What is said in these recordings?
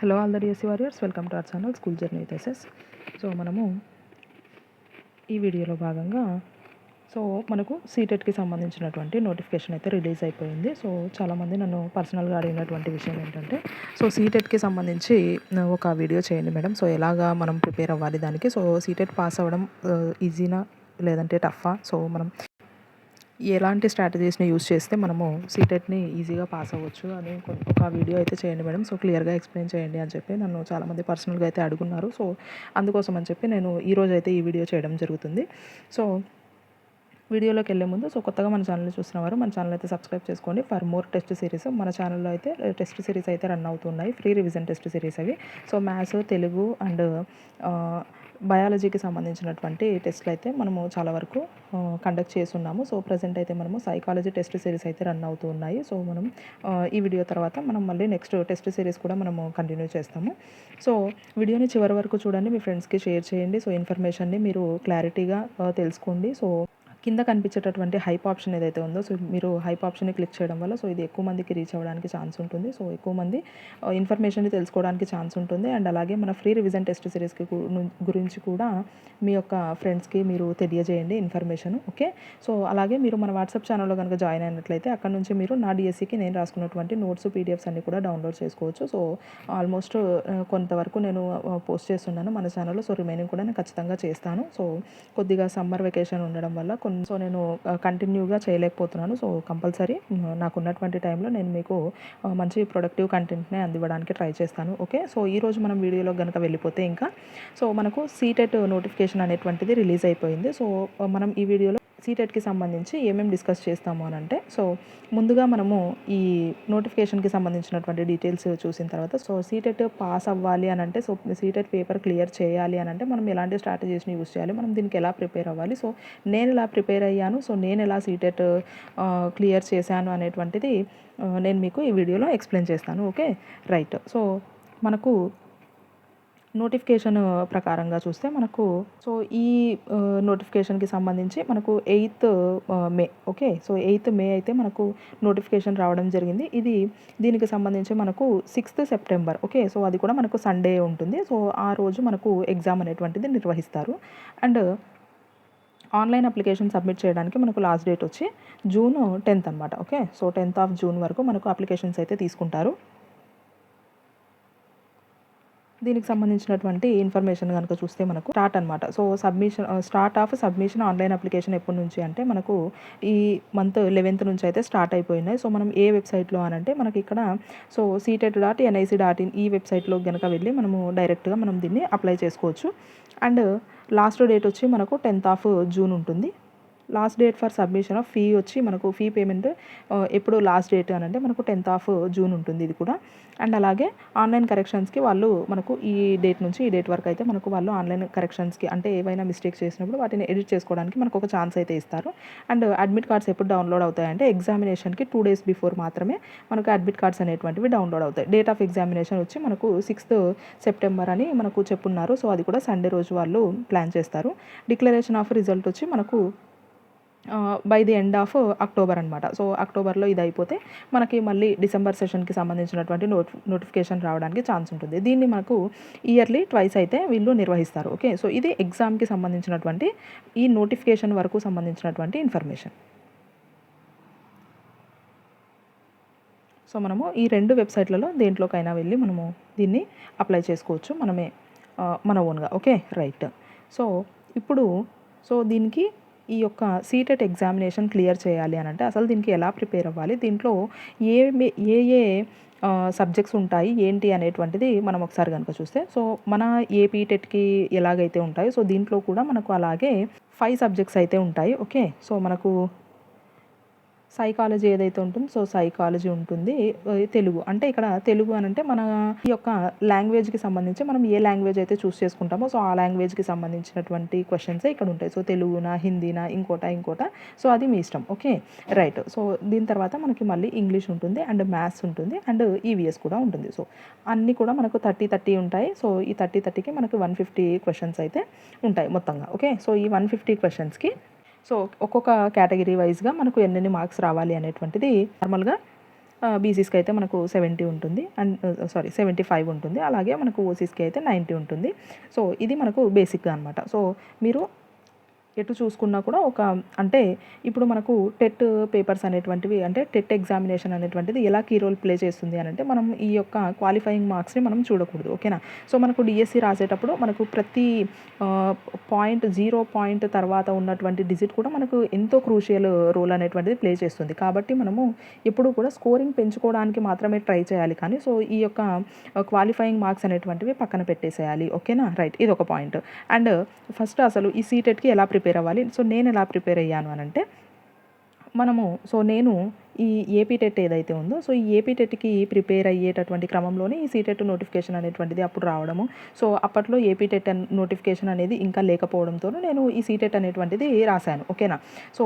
Hello all the DSC warriors, welcome to our channel school journey with SS. So మనము ఈ వీడియోలో భాగంగా మనకు సీటెట్కి సంబంధించినటువంటి నోటిఫికేషన్ అయితే రిలీజ్ అయిపోయింది. సో చాలామంది నన్ను పర్సనల్గా అడిగినటువంటి విషయం ఏంటంటే, సీటెట్కి సంబంధించి ఒక వీడియో చేయండి మేడం. ఎలాగా మనం ప్రిపేర్ అవ్వాలి దానికి. సీటెట్ పాస్ అవ్వడం ఈజీనా లేదంటే టఫా, మనం ఎలాంటి స్ట్రాటజీస్ని యూస్ చేస్తే మనము సీటెట్ని ఈజీగా పాస్ అవ్వచ్చు అని ఒక వీడియో అయితే చేయండి మేడం. క్లియర్గా ఎక్స్ప్లెయిన్ చేయండి అని చెప్పి నన్ను చాలామంది పర్సనల్గా అయితే అడుగున్నారు. అందుకోసం అని చెప్పి నేను ఈరోజు అయితే ఈ వీడియో చేయడం జరుగుతుంది. వీడియోలోకి వెళ్ళే ముందు కొత్తగా మన ఛానల్ని చూస్తున్నవారు మన ఛానల్ అయితే సబ్స్క్రైబ్ చేసుకోండి ఫర్ మోర్ టెస్ట్ సిరీస్. మన ఛానల్లో అయితే టెస్ట్ సిరీస్ అయితే రన్ అవుతున్నాయి, ఫ్రీ రివిజన్ టెస్ట్ సిరీస్ అవి. మ్యాథ్స్, తెలుగు అండ్ బయాలజీకి సంబంధించినటువంటి టెస్ట్లు అయితే మనము చాలా వరకు కండక్ట్ చేస్తున్నాము. ప్రజెంట్ అయితే మనము సైకాలజీ టెస్ట్ సిరీస్ అయితే రన్ అవుతూ ఉన్నాయి. మనం ఈ వీడియో తర్వాత మనం మళ్ళీ నెక్స్ట్ టెస్ట్ సిరీస్ కూడా మనము కంటిన్యూ చేస్తాము. వీడియోని చివరి వరకు చూడండి, మీ ఫ్రెండ్స్కి షేర్ చేయండి. ఇన్ఫర్మేషన్ని మీరు క్లారిటీగా తెలుసుకోండి. కింద కనిపించేటటువంటి హైప్ ఆప్షన్ ఏదైతే ఉందో, మీరు హైప్ ఆప్షన్ని క్లిక్ చేయడం వల్ల ఇది ఎక్కువ మందికి రీచ్ అవ్వడానికి ఛాన్స్ ఉంటుంది. ఎక్కువ మంది ఇన్ఫర్మేషన్ని తెలుసుకోవడానికి ఛాన్స్ ఉంటుంది. అండ్ అలాగే మన ఫ్రీ రివిజన్ టెస్ట్ సిరీస్కి గురించి కూడా మీ యొక్క ఫ్రెండ్స్కి మీరు తెలియజేయండి ఇన్ఫర్మేషన్. ఓకే, అలాగే మీరు మన వాట్సాప్ ఛానల్లో కనుక జాయిన్ అయినట్లయితే అక్కడ నుంచి మీరు నా డిఎస్సికి నేను రాసుకున్నటువంటి నోట్స్, పీడిఎఫ్స్ అన్ని కూడా డౌన్లోడ్ చేసుకోవచ్చు. ఆల్మోస్ట్ కొంతవరకు నేను పోస్ట్ చేస్తున్నాను మన ఛానల్లో. రిమైనింగ్ కూడా నేను ఖచ్చితంగా చేస్తాను. కొద్దిగా సమ్మర్ వెకేషన్ ఉండడం వల్ల నేను కంటిన్యూగా చేయలేకపోతున్నాను. కంపల్సరీ నాకున్నటువంటి టైంలో నేను మీకు మంచి ప్రొడక్టివ్ కంటెంట్ని అందివ్వడానికి ట్రై చేస్తాను. ఓకే, ఈరోజు మనం వీడియోలో కనుక వెళ్ళిపోతే ఇంకా మనకు సీటెట్ నోటిఫికేషన్ అనేటువంటిది రిలీజ్ అయిపోయింది. మనం ఈ వీడియోలో సీటెట్కి సంబంధించి ఏమేమి డిస్కస్ చేస్తాము అని అంటే, ముందుగా మనము ఈ నోటిఫికేషన్కి సంబంధించినటువంటి డీటెయిల్స్ చూసిన తర్వాత సీటెట్ పాస్ అవ్వాలి అని అంటే, సీటెట్ పేపర్ క్లియర్ చేయాలి అని అంటే మనం ఎలాంటి స్ట్రాటజీస్ని యూస్ చేయాలి, మనం దీనికి ఎలా ప్రిపేర్ అవ్వాలి, నేను ఎలా ప్రిపేర్ అయ్యాను, నేను ఎలా సీటెట్ క్లియర్ చేశాను అనేటువంటిది నేను మీకు ఈ వీడియోలో ఎక్స్ప్లెయిన్ చేస్తాను. Okay, right. మనకు నోటిఫికేషన్ ప్రకారంగా చూస్తే మనకు ఈ నోటిఫికేషన్కి సంబంధించి మనకు 8th మే. ఓకే, 8th మే అయితే మనకు నోటిఫికేషన్ రావడం జరిగింది. దీనికి సంబంధించి మనకు 6th సెప్టెంబర్. ఓకే, అది కూడా మనకు సండే ఉంటుంది. ఆ రోజు మనకు ఎగ్జామ్ అనేటువంటిది నిర్వహిస్తారు. అండ్ ఆన్లైన్ అప్లికేషన్ సబ్మిట్ చేయడానికి మనకు లాస్ట్ డేట్ వచ్చి June 10th అనమాట. ఓకే, 10th of June వరకు మనకు అప్లికేషన్స్ అయితే తీసుకుంటారు. దీనికి సంబంధించినటువంటి ఇన్ఫర్మేషన్ కనుక చూస్తే మనకు స్టార్ట్ అనమాట. Start of submission online application ఎప్పటి నుంచి అంటే మనకు ఈ మంత్ 11th నుంచి అయితే స్టార్ట్ అయిపోయినాయి. మనం ఏ వెబ్సైట్లో అని అంటే మనకి ఇక్కడ seatet.nic.in ఈ వెబ్సైట్లో కనుక వెళ్ళి మనము డైరెక్ట్గా మనం దీన్ని అప్లై చేసుకోవచ్చు. అండ్ లాస్ట్ డేట్ వచ్చి మనకు 10th of June ఉంటుంది. Last date for submission of fee వచ్చి మనకు ఫీ పేమెంట్ ఎప్పుడు లాస్ట్ డేట్ అని అంటే మనకు 10th of June ఉంటుంది ఇది కూడా. అండ్ అలాగే ఆన్లైన్ కరెక్షన్స్కి వాళ్ళు మనకు ఈ డేట్ నుంచి ఈ డేట్ వరకు అయితే మనకు వాళ్ళు ఆన్లైన్ కరెక్షన్స్కి అంటే ఏవైనా మిస్టేక్స్ చేసినప్పుడు వాటిని ఎడిట్ చేసుకోవడానికి మనకు ఒక ఛాన్స్ అయితే ఇస్తారు. అండ్ అడ్మిట్ కార్డ్స్ ఎప్పుడు డౌన్లోడ్ అవుతాయంటే ఎగ్జామినేషన్కి 2 days బిఫోర్ మాత్రమే మనకు అడ్మిట్ కార్డ్స్ అనేటువంటివి డౌన్లోడ్ అవుతాయి. డేట్ ఆఫ్ ఎగ్జామినేషన్ వచ్చి మనకు 6th సెప్టెంబర్ అని మనకు చెప్పున్నారు. అది కూడా సండే రోజు వాళ్ళు ప్లాన్ చేస్తారు. డిక్లరేషన్ ఆఫ్ రిజల్ట్ వచ్చి మనకు by the end of October అనమాట. అక్టోబర్లో ఇది అయిపోతే మనకి మళ్ళీ డిసెంబర్ సెషన్కి సంబంధించినటువంటి నోటిఫికేషన్ రావడానికి ఛాన్స్ ఉంటుంది. దీన్ని మనకు ఇయర్లీ ట్వైస్ అయితే వీళ్ళు నిర్వహిస్తారు. ఓకే, ఇది ఎగ్జామ్కి సంబంధించినటువంటి ఈ నోటిఫికేషన్ వరకు సంబంధించినటువంటి ఇన్ఫర్మేషన్. మనము ఈ 2 వెబ్సైట్లలో దేంట్లోకైనా వెళ్ళి మనము దీన్ని అప్లై చేసుకోవచ్చు మనమే మన ఓన్గా. Okay, right. ఇప్పుడు దీనికి ఈ యొక్క సీటెట్ ఎగ్జామినేషన్ క్లియర్ చేయాలి అని అంటే అసలు దీనికి ఎలా ప్రిపేర్ అవ్వాలి, దీంట్లో ఏ సబ్జెక్ట్స్ ఉంటాయి ఏంటి అనేటువంటిది మనం ఒకసారి కనుక చూస్తే మన ఏపీ టెట్కి ఎలాగైతే ఉంటాయో దీంట్లో కూడా మనకు అలాగే 5 సబ్జెక్ట్స్ అయితే ఉంటాయి. ఓకే, మనకు సైకాలజీ ఏదైతే ఉంటుందో సైకాలజీ ఉంటుంది. తెలుగు అంటే ఇక్కడ తెలుగు అని అంటే మన ఈ యొక్క లాంగ్వేజ్కి సంబంధించి మనం ఏ లాంగ్వేజ్ అయితే చూస్ చేసుకుంటామో ఆ లాంగ్వేజ్కి సంబంధించినటువంటి క్వశ్చన్స్ ఇక్కడ ఉంటాయి. తెలుగునా, హిందీనా, ఇంకోట అది మీ ఇష్టం. Okay, right. దీని తర్వాత మనకి మళ్ళీ ఇంగ్లీష్ ఉంటుంది అండ్ మ్యాథ్స్ ఉంటుంది అండ్ ఈవీఎస్ కూడా ఉంటుంది. అన్నీ కూడా మనకు 30 ఉంటాయి. ఈ 30కి మనకు 150 క్వశ్చన్స్ అయితే ఉంటాయి మొత్తంగా. ఓకే, ఈ 150 క్వశ్చన్స్కి ఒక్కొక్క కేటగిరీ వైజ్గా మనకు ఎన్ని మార్క్స్ రావాలి అనేటువంటిది నార్మల్గా బీసీస్కి అయితే మనకు 70 ఉంటుంది అండ్ 75 ఉంటుంది. అలాగే మనకు ఓసీస్కి అయితే 90 ఉంటుంది. సో ఇది మనకు బేసిక్గా అనమాట. సో మీరు ఎటు చూసుకున్నా కూడా అంటే ఇప్పుడు మనకు టెట్ పేపర్స్ అనేటువంటివి అంటే టెట్ ఎగ్జామినేషన్ అనేటువంటిది ఎలా కీ రోల్ ప్లే చేస్తుంది అని అంటే మనం ఈ యొక్క క్వాలిఫైయింగ్ మార్క్స్ని మనం చూడకూడదు. ఓకేనా. సో మనకు డిఎస్సి రాసేటప్పుడు మనకు ప్రతి పాయింట్ 0 పాయింట్ తర్వాత ఉన్నటువంటి డిజిట్ కూడా మనకు ఎంతో క్రూషియల్ రోల్ అనేటువంటిది ప్లే చేస్తుంది. కాబట్టి మనము ఎప్పుడు కూడా స్కోరింగ్ పెంచుకోవడానికి మాత్రమే ట్రై చేయాలి. కానీ సో ఈ యొక్క క్వాలిఫైయింగ్ మార్క్స్ అనేటువంటివి పక్కన పెట్టేసేయాలి. ఓకేనా. రైట్, ఇది ఒక పాయింట్. అండ్ ఫస్ట్ అసలు ఈ సీటెట్కి ఎలా ప్రిపేర్ అవ్వాలి, సో నేను ఎలా ప్రిపేర్ అయ్యాను అని అంటే నేను ఈ ఏపీ టెట్ ఏదైతే ఉందో సో ఈ ఏపీ టెట్కి ప్రిపేర్ అయ్యేటటువంటి క్రమంలోనే ఈ సీటెట్ నోటిఫికేషన్ అనేటువంటిది అప్పుడు రావడము. సో అప్పట్లో ఏపీ టెట్ నోటిఫికేషన్ అనేది ఇంకా లేకపోవడంతో నేను ఈ సీటెట్ అనేటువంటిది రాశాను. ఓకేనా. సో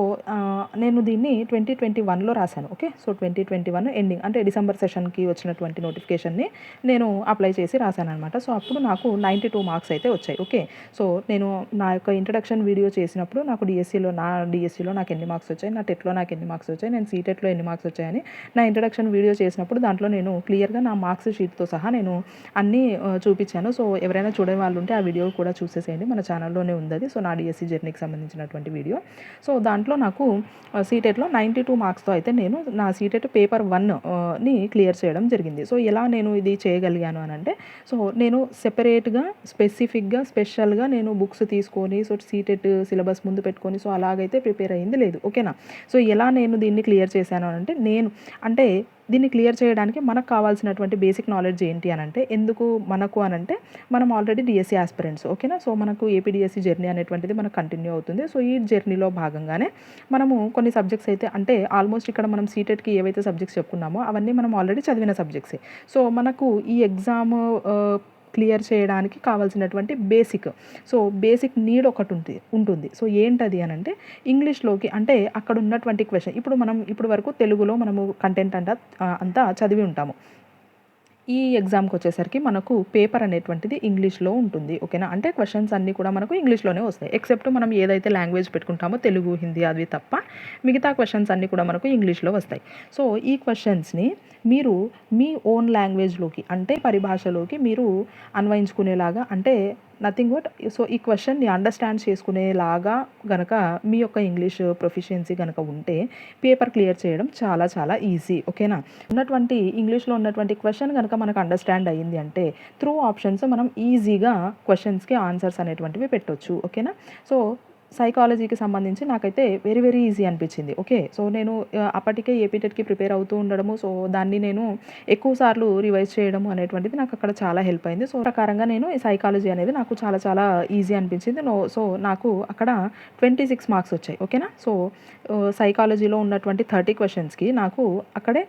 నేను దీన్ని 2021లో రాశాను. ఓకే. సో 2021 ఎండింగ్ అంటే డిసెంబర్ సెషన్కి వచ్చినటువంటి నోటిఫికేషన్ని నేను అప్లై చేసి రాశాను అనమాట. సో అప్పుడు నాకు 92 మార్క్స్ అయితే వచ్చాయి. ఓకే. సో నేను నా యొక్క ఇంట్రడక్షన్ వీడియో చేసినప్పుడు నాకు డిఎస్సిలో నాకు ఎన్ని మార్క్స్ వచ్చాయి, నా టెట్లో నాకు ఎన్ని మార్క్స్ వచ్చాయి, నేను సీటెట్లో ఎన్ని మార్క్స్ వచ్చాయని నా ఇంట్రడక్షన్ వీడియో చేసినప్పుడు దాంట్లో నేను క్లియర్గా నా మార్క్స్ షీట్తో సహా నేను అన్నీ చూపించాను. సో ఎవరైనా చూడే వాళ్ళు ఉంటే ఆ వీడియో కూడా చూసేసేయండి, మన ఛానల్లోనే ఉంది అది. సో నా డిఎస్సి జర్నీకి సంబంధించినటువంటి వీడియో. సో దాంట్లో నాకు సీటెట్లో 92 మార్క్స్తో అయితే నేను నా సీటెట్ పేపర్ 1ని క్లియర్ చేయడం జరిగింది. సో ఎలా నేను ఇది చేయగలిగాను అని అంటే సో నేను సెపరేట్గా స్పెషల్గా నేను బుక్స్ తీసుకొని సో సీటెట్ సిలబస్ ముందు పెట్టుకొని సో అలాగైతే ప్రిపేర్ అయ్యింది లేదు. ఓకేనా. సో ఎలా నేను దీన్ని క్లియర్ చేశాను అంటే దీన్ని క్లియర్ చేయడానికి మనకు కావాల్సినటువంటి బేసిక్ నాలెడ్జ్ ఏంటి అని అంటే ఎందుకు మనకు అని అంటే మనం ఆల్రెడీ డిఎస్సి ఆస్పిరెంట్స్. ఓకేనా. సో మనకు ఏపీడిఎస్సి జర్నీ అనేటువంటిది మనకు కంటిన్యూ అవుతుంది. సో ఈ జర్నీలో భాగంగానే మనము కొన్ని సబ్జెక్ట్స్ అయితే అంటే ఆల్మోస్ట్ ఇక్కడ మనం సీటెట్కి ఏవైతే సబ్జెక్ట్స్ చెప్పుకున్నామో అవన్నీ మనం ఆల్రెడీ చదివిన సబ్జెక్ట్సే. సో మనకు ఈ ఎగ్జామ్ క్లియర్ చేయడానికి కావాల్సినటువంటి బేసిక్ నీడ్ ఒకటి ఉంటుంది. సో ఏంటది అని అంటే ఇంగ్లీష్లోకి అంటే అక్కడ ఉన్నటువంటి క్వశ్చన్ ఇప్పుడు వరకు తెలుగులో మనము కంటెంట్ అంతా చదివి ఉంటాము. ఈ ఎగ్జామ్కి వచ్చేసరికి మనకు పేపర్ అనేటువంటిది ఇంగ్లీష్లో ఉంటుంది. ఓకేనా. అంటే క్వశ్చన్స్ అన్నీ కూడా మనకు ఇంగ్లీష్లోనే వస్తాయి. ఎక్సెప్ట్ మనం ఏదైతే లాంగ్వేజ్ పెట్టుకుంటామో తెలుగు, హిందీ అవి తప్ప మిగతా క్వశ్చన్స్ అన్నీ కూడా మనకు ఇంగ్లీష్లో వస్తాయి. సో ఈ క్వశ్చన్స్ని మీరు మీ ఓన్ లాంగ్వేజ్లోకి అంటే పరిభాషలోకి మీరు అన్వయించుకునేలాగా అంటే నథింగ్ బట్ సో ఈ క్వశ్చన్ని అండర్స్టాండ్ చేసుకునేలాగా గనక మీ యొక్క ఇంగ్లీష్ ప్రొఫిషియన్సీ కనుక ఉంటే పేపర్ క్లియర్ చేయడం చాలా చాలా ఈజీ. ఓకేనా. ఇంగ్లీష్లో ఉన్నటువంటి క్వశ్చన్ కనుక మనకు అండర్స్టాండ్ అయ్యింది అంటే త్రూ ఆప్షన్స్ మనం ఈజీగా క్వశ్చన్స్కి ఆన్సర్స్ అనేటువంటివి పెట్టొచ్చు. ఓకేనా. సో సైకాలజీకి సంబంధించి నాకైతే వెరీ వెరీ ఈజీ అనిపించింది. ఓకే. సో నేను అప్పటికే ఏపీ టెట్కి ప్రిపేర్ అవుతూ ఉండడము సో దాన్ని నేను ఎక్కువ సార్లు రివైజ్ చేయడము అనేటువంటిది నాకు అక్కడ చాలా హెల్ప్ అయింది. సో ప్రకారంగా నేను ఈ సైకాలజీ అనేది నాకు చాలా చాలా ఈజీ అనిపించింది. సో నాకు అక్కడ 26 మార్క్స్ వచ్చాయి. ఓకేనా. సో సైకాలజీలో ఉన్నటువంటి 30 క్వశ్చన్స్కి నాకు అక్కడే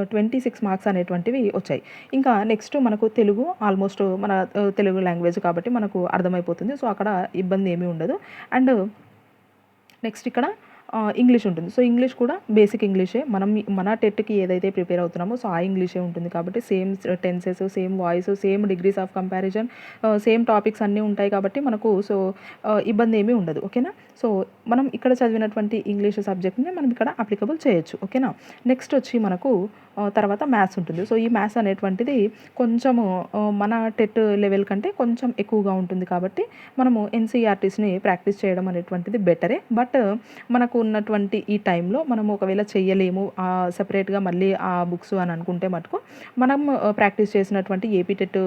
26 మార్క్స్ అనేటువంటివి వచ్చాయి. ఇంకా నెక్స్ట్ మనకు తెలుగు ఆల్మోస్ట్ మన తెలుగు లాంగ్వేజ్ కాబట్టి మనకు అర్థమైపోతుంది. సో అక్కడ ఇబ్బంది ఏమీ ఉండదు. అండ్ నెక్స్ట్ ఇక్కడ ఇంగ్లీష్ ఉంటుంది. సో ఇంగ్లీష్ కూడా బేసిక్ ఇంగ్లీషే. మన టెట్కి ఏదైతే ప్రిపేర్ అవుతున్నామో సో ఆ ఇంగ్లీషే ఉంటుంది కాబట్టి same tenses, same voice, same degrees of comparison, same topics అన్నీ ఉంటాయి కాబట్టి మనకు సో ఇబ్బంది ఏమీ ఉండదు. ఓకేనా. సో మనం ఇక్కడ చదివినటువంటి ఇంగ్లీష్ సబ్జెక్ట్ని మనం ఇక్కడ అప్లికబుల్ చేయొచ్చు. ఓకేనా. నెక్స్ట్ వచ్చి మనకు తర్వాత మ్యాథ్స్ ఉంటుంది. సో ఈ మ్యాథ్స్ అనేటువంటిది కొంచెము మన టెట్ లెవెల్ కంటే కొంచెం ఎక్కువగా ఉంటుంది కాబట్టి మనము ఎన్సీఆర్టీస్ని ప్రాక్టీస్ చేయడం అనేటువంటిది బెటరే. బట్ మనకు ఉన్నటువంటి ఈ టైంలో మనము ఒకవేళ చెయ్యలేము సెపరేట్గా మళ్ళీ ఆ బుక్స్ అని అనుకుంటే మటుకు మనం ప్రాక్టీస్ చేసినటువంటి AP TET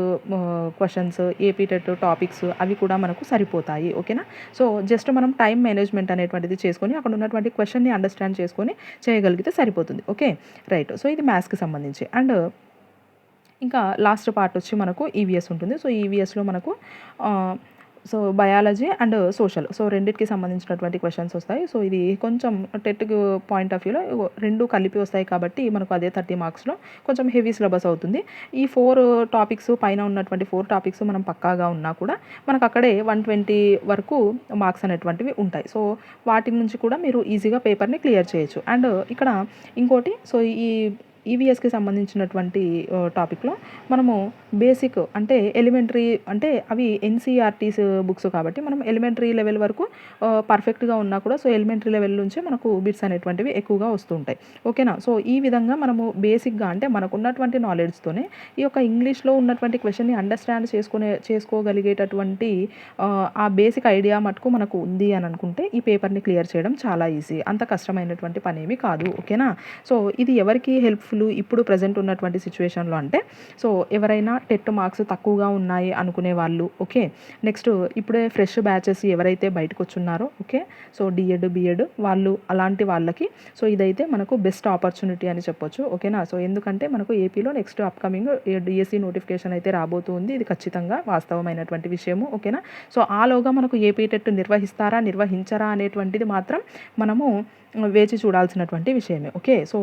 questions, AP TET topics అవి కూడా మనకు సరిపోతాయి. ఓకేనా. సో జస్ట్ మనం టైం మేనేజ్మెంట్ అనేటువంటిది చేసుకొని అక్కడ ఉన్నటువంటి క్వశ్చన్ని అండర్స్టాండ్ చేసుకొని చేయగలిగితే సరిపోతుంది. ఓకే. రైట్. సో ఇది మ్యాథ్స్కి సంబంధించి. అండ్ ఇంకా లాస్ట్ పార్ట్ వచ్చి మనకు ఈవీఎస్ ఉంటుంది. సో ఈవీఎస్లో మనకు so biology and social so రెండింటికి సంబంధించినటువంటి క్వశ్చన్స్ వస్తాయి. సో ఇది కొంచెం టెట్ పాయింట్ ఆఫ్ వ్యూలో రెండు కలిపి వస్తాయి కాబట్టి మనకు అదే 30 మార్క్స్లో కొంచెం హెవీ సిలబస్ అవుతుంది. ఈ 4 టాపిక్స్ పైన ఉన్నటువంటి 4 టాపిక్స్ మనం పక్కాగా ఉన్నా కూడా మనకు అక్కడే 120 వరకు మార్క్స్ అనేటువంటివి ఉంటాయి. సో వాటి నుంచి కూడా మీరు ఈజీగా పేపర్ని క్లియర్ చేయొచ్చు. అండ్ ఇక్కడ ఇంకోటి సో ఈ ఈవీఎస్కి సంబంధించినటువంటి టాపిక్లో మనము బేసిక్ అంటే ఎలిమెంటరీ అంటే అవి ఎన్సీఆర్టీస్ బుక్స్ కాబట్టి మనం ఎలిమెంటరీ లెవెల్ వరకు పర్ఫెక్ట్గా ఉన్నా కూడా సో ఎలిమెంటరీ లెవెల్ నుంచే మనకు బిట్స్ అనేటువంటివి ఎక్కువగా వస్తుంటాయి. ఓకేనా. సో ఈ విధంగా మనము బేసిక్గా అంటే మనకు ఉన్నటువంటి నాలెడ్జ్తోనే ఈ యొక్క ఇంగ్లీష్లో ఉన్నటువంటి క్వశ్చన్ని అండర్స్టాండ్ చేసుకోగలిగేటటువంటి ఆ బేసిక్ ఐడియా మటుకు మనకు ఉంది అని అనుకుంటే ఈ పేపర్ని క్లియర్ చేయడం చాలా ఈజీ. అంత కష్టమైనటువంటి పనేమి కాదు. ఓకేనా. సో ఇది ఎవరికి హెల్ప్ఫుల్ ఇప్పుడు ప్రజెంట్ ఉన్నటువంటి సిచ్యువేషన్లో అంటే సో ఎవరైనా టెట్ మార్క్స్ తక్కువగా ఉన్నాయి అనుకునే వాళ్ళు, ఓకే. నెక్స్ట్ ఇప్పుడే ఫ్రెష్ బ్యాచెస్ ఎవరైతే బయటకు వచ్చున్నారో, ఓకే. సో డిఎడ్ బిఎడ్ వాళ్ళు అలాంటి వాళ్ళకి సో ఇదైతే మనకు బెస్ట్ ఆపర్చునిటీ అని చెప్పొచ్చు. ఓకేనా. సో ఎందుకంటే మనకు ఏపీలో నెక్స్ట్ అప్కమింగ్ డిఎస్సి నోటిఫికేషన్ అయితే రాబోతుంది. ఇది ఖచ్చితంగా వాస్తవమైనటువంటి విషయము. ఓకేనా. సో ఆలోగా మనకు ఏపీ టెట్ నిర్వహిస్తారా నిర్వహించరా అనేటువంటిది మాత్రం మనము వేచి చూడాల్సినటువంటి విషయమే. ఓకే. సో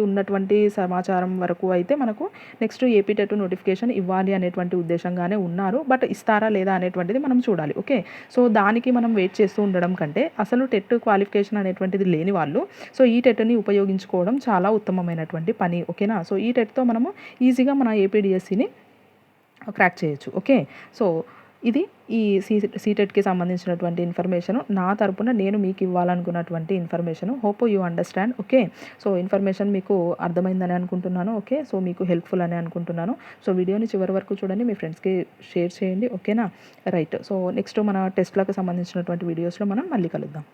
ఉన్నటువంటి సమాచారం వరకు అయితే మనకు నెక్స్ట్ ఏపీ టెట్ నోటిఫికేషన్ ఇవ్వాలి అనేటువంటి ఉద్దేశంగానే ఉన్నారు. బట్ ఇస్తారా లేదా అనేటువంటిది మనం చూడాలి. ఓకే. సో దానికి మనం వెయిట్ చేస్తూ ఉండడం కంటే అసలు టెట్ క్వాలిఫికేషన్ అనేటువంటిది లేని వాళ్ళు సో ఈ టెట్ని ఉపయోగించుకోవడం చాలా ఉత్తమమైనటువంటి పని. ఓకేనా. సో ఈ టెట్తో మనము ఈజీగా మన ఏపీడిఎస్సిని క్రాక్ చేయొచ్చు. ఓకే. సో ఇది ఈ సీటెట్కి సంబంధించినటువంటి ఇన్ఫర్మేషను నా తరపున నేను మీకు ఇవ్వాలనుకున్నటువంటి information. Hope you understand. Okay. So information మీకు అర్థమైందని అనుకుంటున్నాను. ఓకే. సో మీకు హెల్ప్ఫుల్ అని అనుకుంటున్నాను. సో వీడియోని చివరి వరకు చూడండి, మీ ఫ్రెండ్స్కి షేర్ చేయండి. ఓకేనా. రైట్. సో నెక్స్ట్ మన టెస్ట్లకు సంబంధించినటువంటి వీడియోస్లో మనం మళ్ళీ కలుద్దాం.